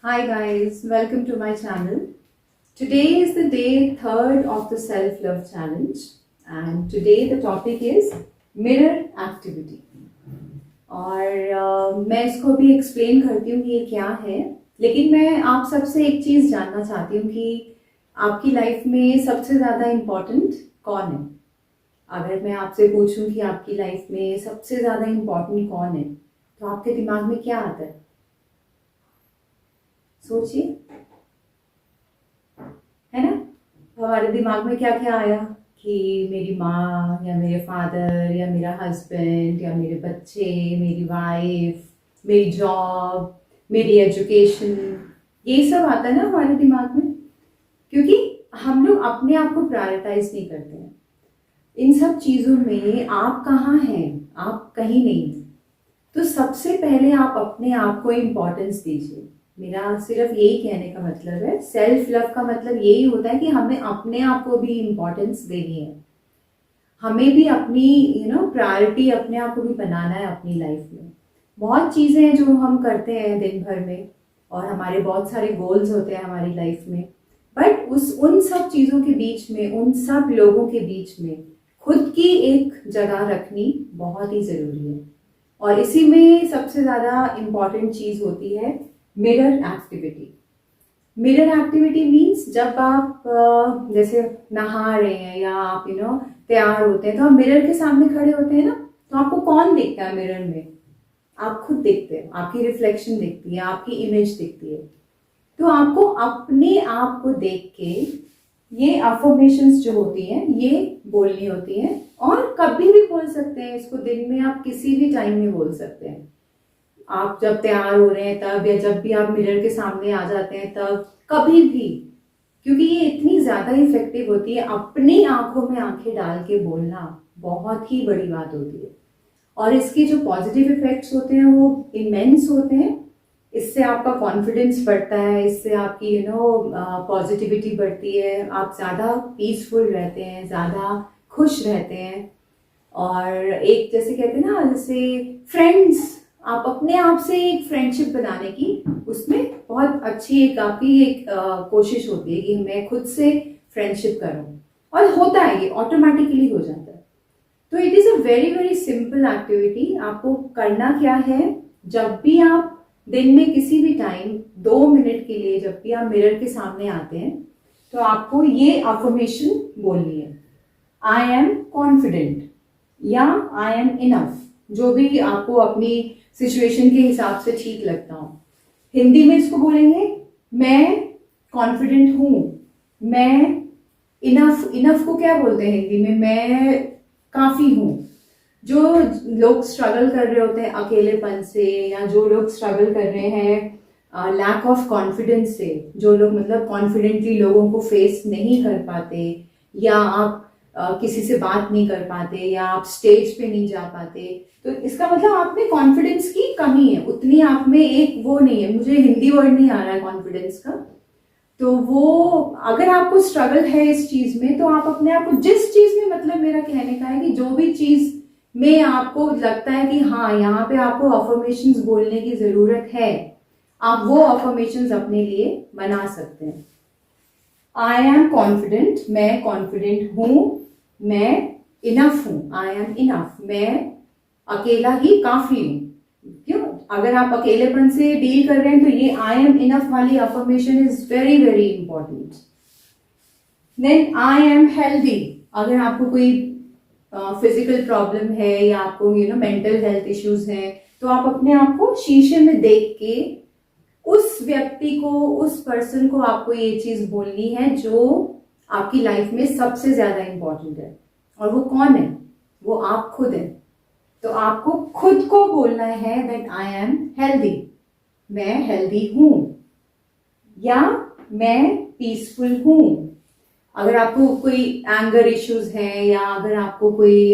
Hi guys, welcome to my channel. Today is the day third of the self-love challenge and today the topic is mirror activity. और मैं इसको भी explain करती हूँ कि ये क्या है, लेकिन मैं आप सबसे एक चीज़ जानना चाहती हूँ कि आपकी लाइफ में सबसे ज़्यादा इम्पोर्टेंट कौन है। अगर मैं आपसे पूछूं कि आपकी लाइफ में सबसे ज़्यादा इम्पोर्टेंट कौन है तो आपके दिमाग में क्या आता है? सोचिए, है ना। हमारे दिमाग में क्या क्या आया कि मेरी माँ या मेरे फादर या मेरा हस्बैंड या मेरे बच्चे, मेरी वाइफ, मेरी जॉब, मेरी एजुकेशन, ये सब आता है ना हमारे दिमाग में, क्योंकि हम लोग अपने आप को प्रायोरिटाइज नहीं करते हैं। इन सब चीज़ों में आप कहाँ हैं? आप कहीं नहीं। तो सबसे पहले आप अपने आप को इम्पोर्टेंस दीजिए। मेरा सिर्फ यही कहने का मतलब है, सेल्फ लव का मतलब यही होता है कि हमें अपने आप को भी इम्पोर्टेंस देनी है। हमें भी अपनी प्रायोरिटी अपने आप को भी बनाना है अपनी लाइफ में। बहुत चीज़ें हैं जो हम करते हैं दिन भर में और हमारे बहुत सारे गोल्स होते हैं हमारी लाइफ में, बट उन सब चीज़ों के बीच में, उन सब लोगों के बीच में खुद की एक जगह रखनी बहुत ही ज़रूरी है। और इसी में सबसे ज़्यादा इम्पॉर्टेंट चीज़ होती है mirror activity. Mirror activity means जब आप जैसे नहा रहे हैं या आप तैयार होते हैं तो आप मिरर के सामने खड़े होते हैं ना, तो आपको कौन देखता है मिरर में? आप खुद देखते हैं, आपकी रिफ्लेक्शन दिखती है, आपकी इमेज दिखती है। तो आपको अपने आप को देख के ये अफर्मेशंस जो होती हैं ये बोलनी होती हैं, और कभी भी बोल सकते हैं इसको, दिन में आप किसी भी टाइम में बोल सकते हैं। आप जब तैयार हो रहे हैं तब, या जब भी आप मिरर के सामने आ जाते हैं तब, कभी भी, क्योंकि ये इतनी ज्यादा इफेक्टिव होती है। अपनी आंखों में आंखें डाल के बोलना बहुत ही बड़ी बात होती है, और इसके जो पॉजिटिव इफेक्ट्स होते हैं वो इमेंस होते हैं। इससे आपका कॉन्फिडेंस बढ़ता है, इससे आपकी पॉजिटिविटी बढ़ती है, आप ज़्यादा पीसफुल रहते हैं, ज़्यादा खुश रहते हैं। और एक जैसे कहते हैं ना, जैसे फ्रेंड्स, आप अपने आप से एक फ्रेंडशिप बनाने की, उसमें बहुत अच्छी एक आपकी एक कोशिश होती है कि मैं खुद से फ्रेंडशिप करूं, और होता है, ये ऑटोमेटिकली हो जाता है। तो it is a very very simple activity. आपको करना क्या है, जब भी आप दिन में किसी भी टाइम 2 मिनट के लिए जब भी आप मिरर के सामने आते हैं तो आपको ये अफर्मेशन बोलनी है, आई एम कॉन्फिडेंट या आई एम इनफ, जो भी आपको अपनी सिचुएशन के हिसाब से ठीक लगता हो। हिंदी में इसको बोलेंगे मैं कॉन्फिडेंट हूं, मैं इनफ। इनफ को क्या बोलते हैं हिंदी में? मैं काफी हूं। जो लोग स्ट्रगल कर रहे होते हैं अकेलेपन से, या जो लोग स्ट्रगल कर रहे हैं लैक ऑफ कॉन्फिडेंस से, जो लोग मतलब कॉन्फिडेंटली लोगों को फेस नहीं कर पाते, या आप किसी से बात नहीं कर पाते, या आप स्टेज पे नहीं जा पाते, तो इसका मतलब आप में कॉन्फिडेंस की कमी है, उतनी आप में एक वो नहीं है। मुझे हिंदी वर्ड नहीं आ रहा है कॉन्फिडेंस का, तो वो अगर आपको स्ट्रगल है इस चीज में, तो आप अपने आप को, जिस चीज में, मतलब मेरा कहने का है कि जो भी चीज में आपको लगता है कि हाँ यहाँ पे आपको अफर्मेशंस बोलने की जरूरत है, आप वो अफर्मेशंस अपने लिए बना सकते हैं। आई एम कॉन्फिडेंट, मैं कॉन्फिडेंट हूं, मैं इनफ हूं, आई एम इनफ, मैं अकेला ही काफी हूं। क्यों? अगर आप अकेलेपन से डील कर रहे हैं तो ये आई एम इनफ वाली affirmation is very very important. Then I am healthy. अगर आपको कोई फिजिकल प्रॉब्लम है या आपको मेंटल हेल्थ इश्यूज हैं, तो आप अपने आप को शीशे में देख के उस व्यक्ति को, उस पर्सन को आपको ये चीज बोलनी है जो आपकी लाइफ में सबसे ज्यादा इंपॉर्टेंट है। और वो कौन है? वो आप खुद हैं। तो आपको खुद को बोलना है दैट आई एम हेल्दी, मैं हेल्दी हूं, या मैं पीसफुल हूं। अगर आपको कोई एंगर इश्यूज हैं, या अगर आपको कोई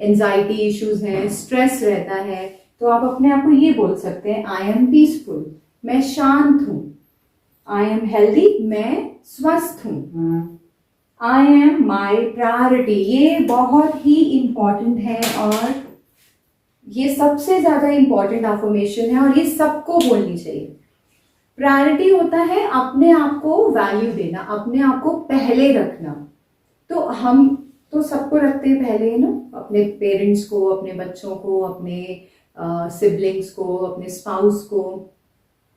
एंजाइटी इश्यूज हैं, स्ट्रेस रहता है, तो आप अपने आप को ये बोल सकते हैं आई एम पीसफुल, मैं शांत हूं, आई एम हेल्दी, मैं स्वस्थ हूं, आई एम माई प्रायोरिटी। ये बहुत ही इंपॉर्टेंट है, और ये सबसे ज्यादा इंपॉर्टेंट अफर्मेशन है, और ये सबको बोलनी चाहिए। प्रायोरिटी होता है अपने आप को वैल्यू देना, अपने आप को पहले रखना। तो हम तो सबको रखते हैं पहले, है ना, अपने पेरेंट्स को, अपने बच्चों को, अपने सिबलिंग्स को, अपने स्पाउस को।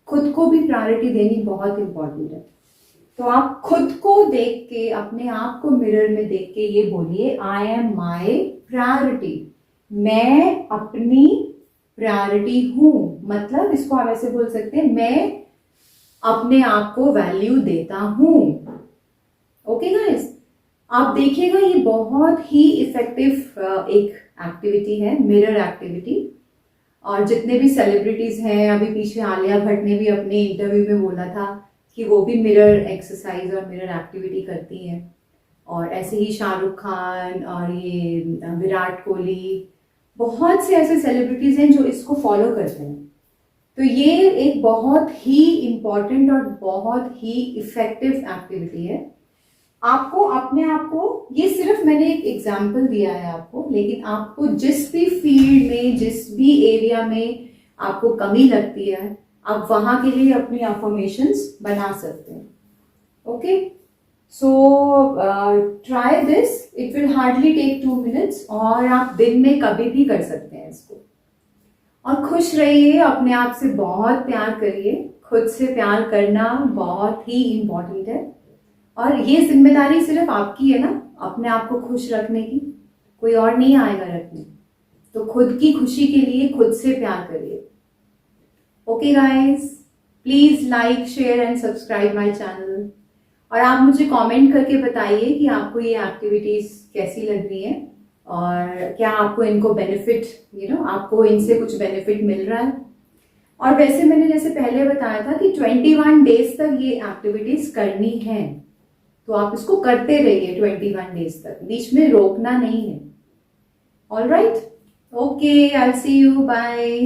खुद को भी प्रायोरिटी देनी बहुत इंपॉर्टेंट है। तो आप खुद को देख के, अपने आप को मिरर में देख के ये बोलिए, आई एम माई प्रायोरिटी। मैं अपनी प्रायोरिटी हूं। मतलब इसको आप ऐसे बोल सकते हैं, मैं अपने आप को वैल्यू देता हूं। ओके गाइस, आप देखिएगा ये बहुत ही इफेक्टिव एक एक्टिविटी है, मिरर एक्टिविटी। और जितने भी सेलिब्रिटीज हैं, अभी पीछे आलिया भट्ट ने भी अपने इंटरव्यू में बोला था कि वो भी मिरर एक्सरसाइज और मिरर एक्टिविटी करती हैं। और ऐसे ही शाहरुख खान और ये विराट कोहली, बहुत से ऐसे सेलिब्रिटीज हैं जो इसको फॉलो करते हैं। तो ये एक बहुत ही इम्पॉर्टेंट और बहुत ही इफेक्टिव एक्टिविटी है। आपको अपने आप को, ये सिर्फ मैंने एक एग्जाम्पल दिया है आपको, लेकिन आपको जिस भी फील्ड में, जिस भी एरिया में आपको कमी लगती है, आप वहां के लिए अपनी अफर्मेशंस बना सकते हैं। Okay, so try this, it will hardly take 2 minutes, और आप दिन में कभी भी कर सकते हैं इसको। और खुश रहिए, अपने आप से बहुत प्यार करिए। खुद से प्यार करना बहुत ही इम्पोर्टेंट है, और ये जिम्मेदारी सिर्फ आपकी है ना, अपने आप को खुश रखने की। कोई और नहीं आएगा रखने। तो खुद की खुशी के लिए खुद से प्यार करिए। Okay guys, please like, share and subscribe my channel. और आप मुझे कमेंट करके बताइए कि आपको ये एक्टिविटीज कैसी लग रही है, और क्या आपको इनको बेनिफिट, आपको इनसे कुछ बेनिफिट मिल रहा है। और वैसे मैंने जैसे पहले बताया था कि 21 डेज तक ये एक्टिविटीज करनी है, तो आप इसको करते रहिए 21 डेज तक, बीच में रोकना नहीं है। All right, okay, I will see you, bye.